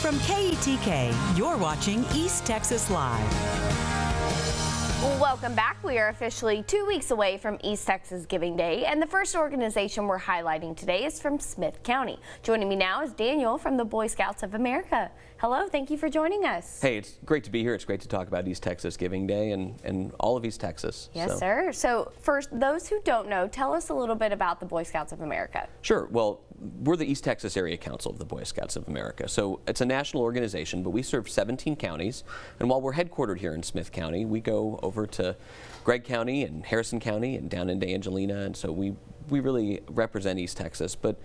From KETK, you're watching East Texas Live. Welcome back. We are officially 2 weeks away from East Texas Giving Day, and the first organization we're highlighting today is from Smith County. Joining me now is Daniel from the Boy Scouts of America. Hello, thank you for joining us. Hey, it's great to be here. It's great to talk about East Texas Giving Day and all of East Texas. Yes, sir. So for those who don't know, tell us a little bit about the Boy Scouts of America. Sure. Well, we're the East Texas Area Council of the Boy Scouts of America. So it's a national organization, but we serve 17 counties. And while we're headquartered here in Smith County, we go over to Gregg County and Harrison County and down into Angelina. And so we really represent East Texas. But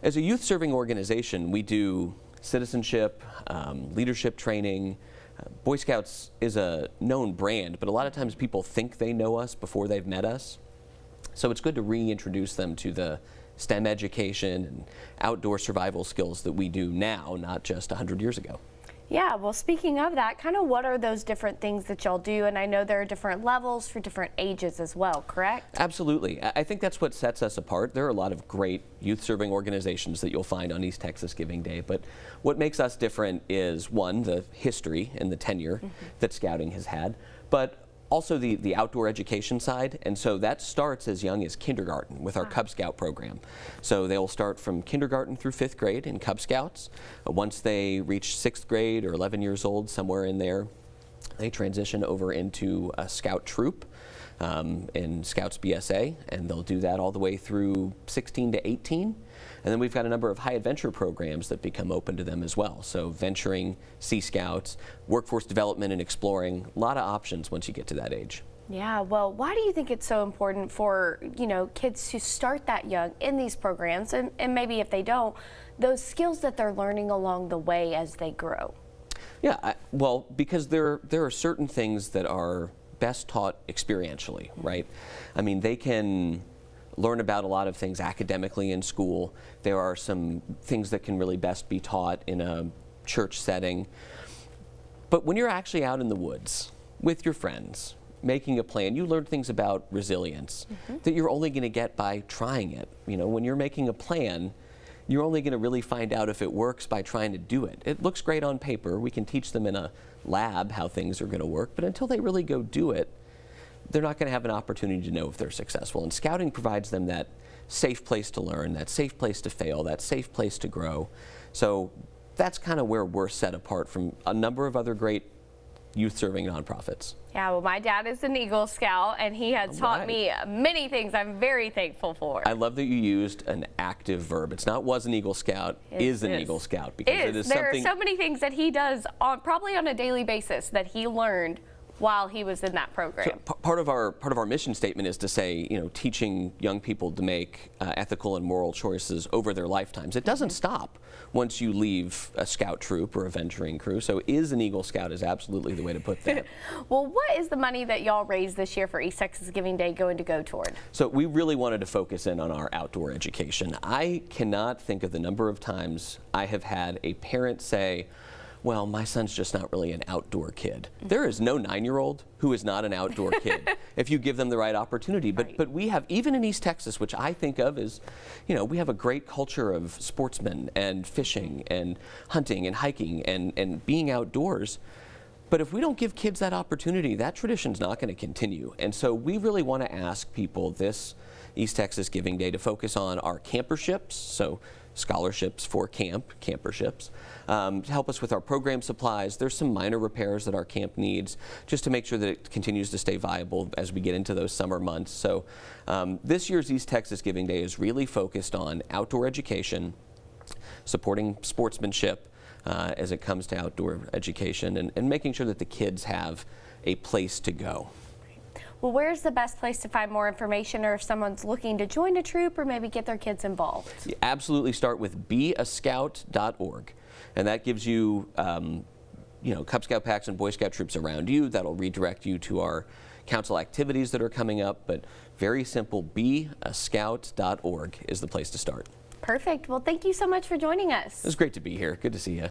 as a youth serving organization, we do citizenship, leadership training. Boy Scouts is a known brand, but a lot of times people think they know us before they've met us. So it's good to reintroduce them to the STEM education and outdoor survival skills that we do now, not just 100 years ago. Yeah, well, speaking of that, kind of what are those different things that y'all do? And I know there are different levels for different ages as well, correct? Absolutely. I think that's what sets us apart. There are a lot of great youth-serving organizations that you'll find on East Texas Giving Day, but what makes us different is, one, the history and the tenure that Scouting has had, but also the outdoor education side, and so that starts as young as kindergarten with our Cub Scout program. So they'll start from kindergarten through 5th grade in Cub Scouts. Once they reach 6th grade or 11 years old, somewhere in there, they transition over into a Scout troop in Scouts BSA, and they'll do that all the way through 16 to 18. And then we've got a number of high adventure programs that become open to them as well. So venturing, Sea Scouts, workforce development and exploring, a lot of options once you get to that age. Yeah, well, why do you think it's so important for, kids to start that young in these programs, and maybe if they don't, those skills that they're learning along the way as they grow? Yeah, well, because there are certain things that are best taught experientially, right? I mean, they can learn about a lot of things academically in school. There are some things that can really best be taught in a church setting. But when you're actually out in the woods with your friends, making a plan, you learn things about resilience that you're only going to get by trying it. When you're making a plan, you're only going to really find out if it works by trying to do it. It looks great on paper. We can teach them in a lab how things are going to work, but until they really go do it, they're not going to have an opportunity to know if they're successful. And Scouting provides them that safe place to learn, that safe place to fail, that safe place to grow. So that's kind of where we're set apart from a number of other great youth-serving nonprofits. Yeah, well, my dad is an Eagle Scout, and he has taught me many things I'm very thankful for. I love that you used an active verb. It's not was an Eagle Scout, is an Eagle Scout. Because it is there are so many things that he does probably on a daily basis that he learned while he was in that program. So part of our mission statement is to say, teaching young people to make ethical and moral choices over their lifetimes. It doesn't stop once you leave a Scout troop or a venturing crew. So is an Eagle Scout is absolutely the way to put that. Well, what is the money that y'all raised this year for East Texas Giving Day going to go toward? So we really wanted to focus in on our outdoor education. I cannot think of the number of times I have had a parent say, well, my son's just not really an outdoor kid. There is no 9-year-old who is not an outdoor kid if you give them the right opportunity. But we have, even in East Texas, which I think of as, we have a great culture of sportsmen and fishing and hunting and hiking and being outdoors. But if we don't give kids that opportunity, that tradition's not going to continue. And so we really want to ask people this East Texas Giving Day to focus on our camperships, so scholarships for camperships, to help us with our program supplies. There's some minor repairs that our camp needs just to make sure that it continues to stay viable as we get into those summer months. So this year's East Texas Giving Day is really focused on outdoor education, supporting sportsmanship as it comes to outdoor education, and making sure that the kids have a place to go. Well, where's the best place to find more information, or if someone's looking to join a troop or maybe get their kids involved? You absolutely start with beascout.org, and that gives you, Cub Scout packs and Boy Scout troops around you. That'll redirect you to our council activities that are coming up, but very simple, beascout.org is the place to start. Perfect. Well, thank you so much for joining us. It was great to be here. Good to see you.